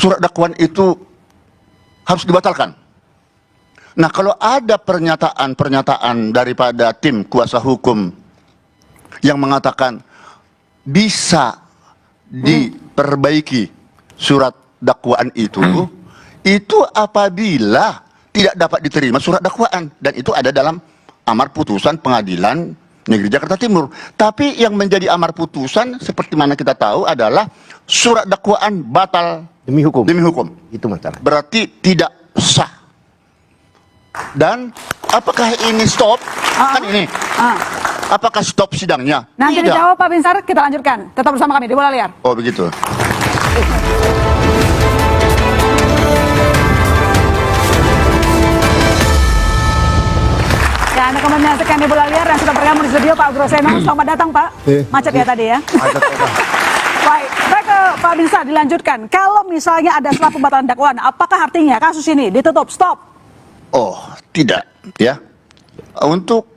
surat dakwaan itu harus dibatalkan. Nah, kalau ada pernyataan daripada tim kuasa hukum yang mengatakan bisa diperbaiki surat dakwaan itu apabila tidak dapat diterima surat dakwaan, dan itu ada dalam amar putusan Pengadilan Negeri Jakarta Timur. Tapi yang menjadi amar putusan seperti mana kita tahu adalah surat dakwaan batal demi hukum. Demi hukum. Itu masalah. Berarti tidak sah. Dan apakah ini stop? Kan ini. Apakah stop sidangnya? Nanti Tidak. dijawab Pak Binsar, kita lanjutkan. Tetap bersama kami di Bola Liar. Oh begitu. Ya, Anda kembali menyaksikan di Bola Liar yang sudah bergabung di studio Pak Groseno. Selamat datang Pak. Macet ya tadi ya. Baik, baik ke Pak Binsar dilanjutkan. Kalau misalnya ada setelah pembatalan dakwaan, apakah artinya kasus ini ditutup, stop? Oh, tidak, ya. Untuk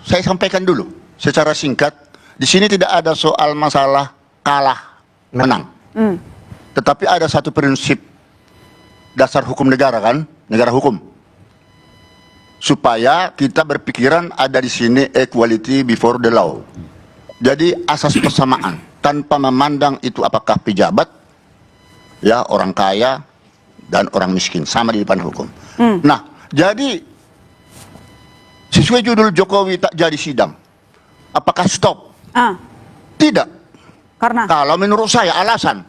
saya sampaikan dulu secara singkat, di sini tidak ada soal masalah kalah menang. Tetapi ada satu prinsip dasar hukum negara kan, negara hukum. Supaya kita berpikiran ada di sini equality before the law. Jadi asas persamaan tanpa memandang itu apakah pejabat, ya orang kaya dan orang miskin sama di depan hukum. Nah, jadi sesuai judul Jokowi tak jadi sidang, apakah stop? Tidak. Karena? Kalau menurut saya alasan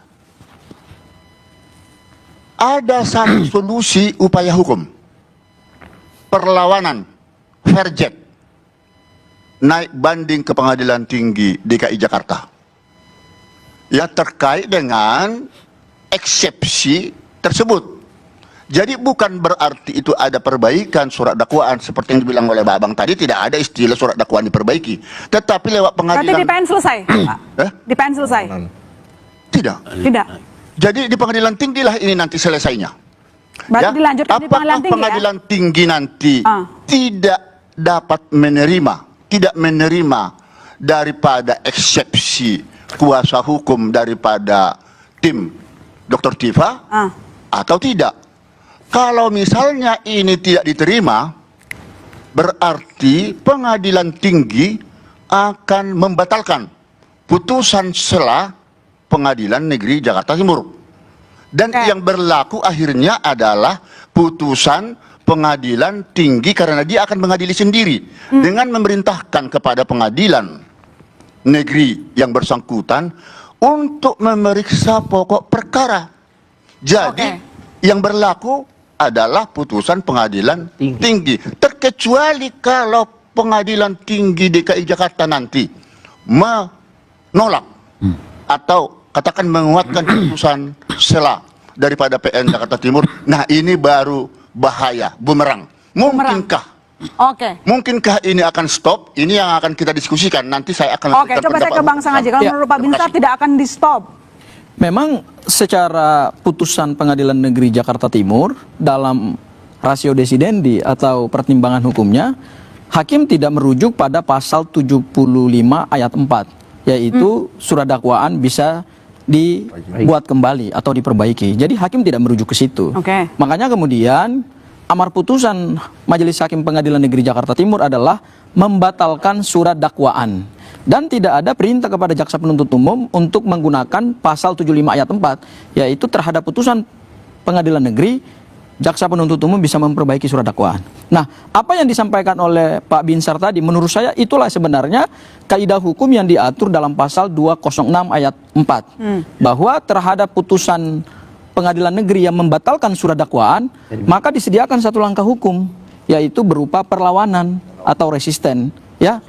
ada satu solusi upaya hukum, perlawanan Fairjet naik banding ke Pengadilan Tinggi DKI Jakarta, ya terkait dengan eksepsi tersebut. Jadi bukan berarti itu ada perbaikan surat dakwaan seperti yang dibilang oleh Pak Abang tadi, tidak ada istilah surat dakwaan diperbaiki. Tetapi lewat pengadilan. Berarti di PN selesai, Pak? Di PN selesai? Tidak. Tidak. Jadi di Pengadilan Tinggi lah ini nanti selesainya. Berarti dilanjutkan di Pengadilan Tinggi, Pengadilan Tinggi nanti tidak dapat tidak menerima daripada eksepsi kuasa hukum daripada tim Dr. Tifa atau tidak. Kalau misalnya ini tidak diterima, berarti Pengadilan Tinggi akan membatalkan putusan sela Pengadilan Negeri Jakarta Timur. Dan yang berlaku akhirnya adalah putusan Pengadilan Tinggi karena dia akan mengadili sendiri dengan memerintahkan kepada Pengadilan Negeri yang bersangkutan untuk memeriksa pokok perkara. Jadi yang berlaku adalah putusan Pengadilan Tinggi. Terkecuali kalau Pengadilan Tinggi DKI Jakarta nanti menolak atau katakan menguatkan putusan sela daripada PN Jakarta Timur. Nah, ini baru bahaya, bumerang. Mungkinkah ini akan stop? Ini yang akan kita diskusikan. Nanti saya akan coba saya ke Bang Sang aja. Kalau menurut Pak Binsar tidak akan di stop. Memang secara putusan Pengadilan Negeri Jakarta Timur dalam ratio decidendi atau pertimbangan hukumnya, hakim tidak merujuk pada pasal 75 ayat 4, yaitu surat dakwaan bisa dibuat kembali atau diperbaiki. Jadi hakim tidak merujuk ke situ. Makanya kemudian amar putusan Majelis Hakim Pengadilan Negeri Jakarta Timur adalah membatalkan surat dakwaan. Dan tidak ada perintah kepada jaksa penuntut umum untuk menggunakan pasal 75 ayat 4, yaitu terhadap putusan Pengadilan Negeri, jaksa penuntut umum bisa memperbaiki surat dakwaan. Nah, apa yang disampaikan oleh Pak Binsar tadi, menurut saya itulah sebenarnya kaidah hukum yang diatur dalam pasal 206 ayat 4. Bahwa terhadap putusan Pengadilan Negeri yang membatalkan surat dakwaan, maka disediakan satu langkah hukum, yaitu berupa perlawanan atau resisten, ya.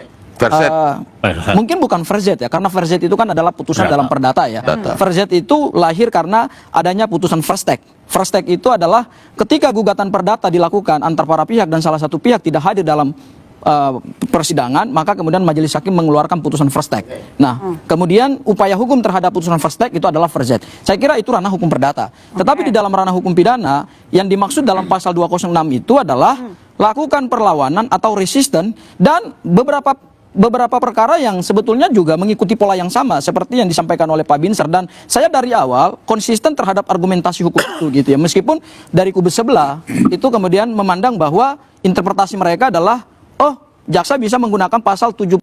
Mungkin bukan Fairjet ya, karena Fairjet itu kan adalah putusan dalam perdata ya. Fairjet itu lahir karena adanya putusan first take. First take itu adalah ketika gugatan perdata dilakukan antar para pihak dan salah satu pihak tidak hadir dalam persidangan, maka kemudian majelis hakim mengeluarkan putusan first take. Nah, kemudian upaya hukum terhadap putusan first take itu adalah Fairjet. Saya kira itu ranah hukum perdata. Tetapi di dalam ranah hukum pidana yang dimaksud dalam pasal 206 itu adalah lakukan perlawanan atau resisten, dan beberapa beberapa perkara yang sebetulnya juga mengikuti pola yang sama seperti yang disampaikan oleh Pak Binsar, dan saya dari awal konsisten terhadap argumentasi hukum itu gitu ya, meskipun dari kubu sebelah itu kemudian memandang bahwa interpretasi mereka adalah, oh, jaksa bisa menggunakan pasal 7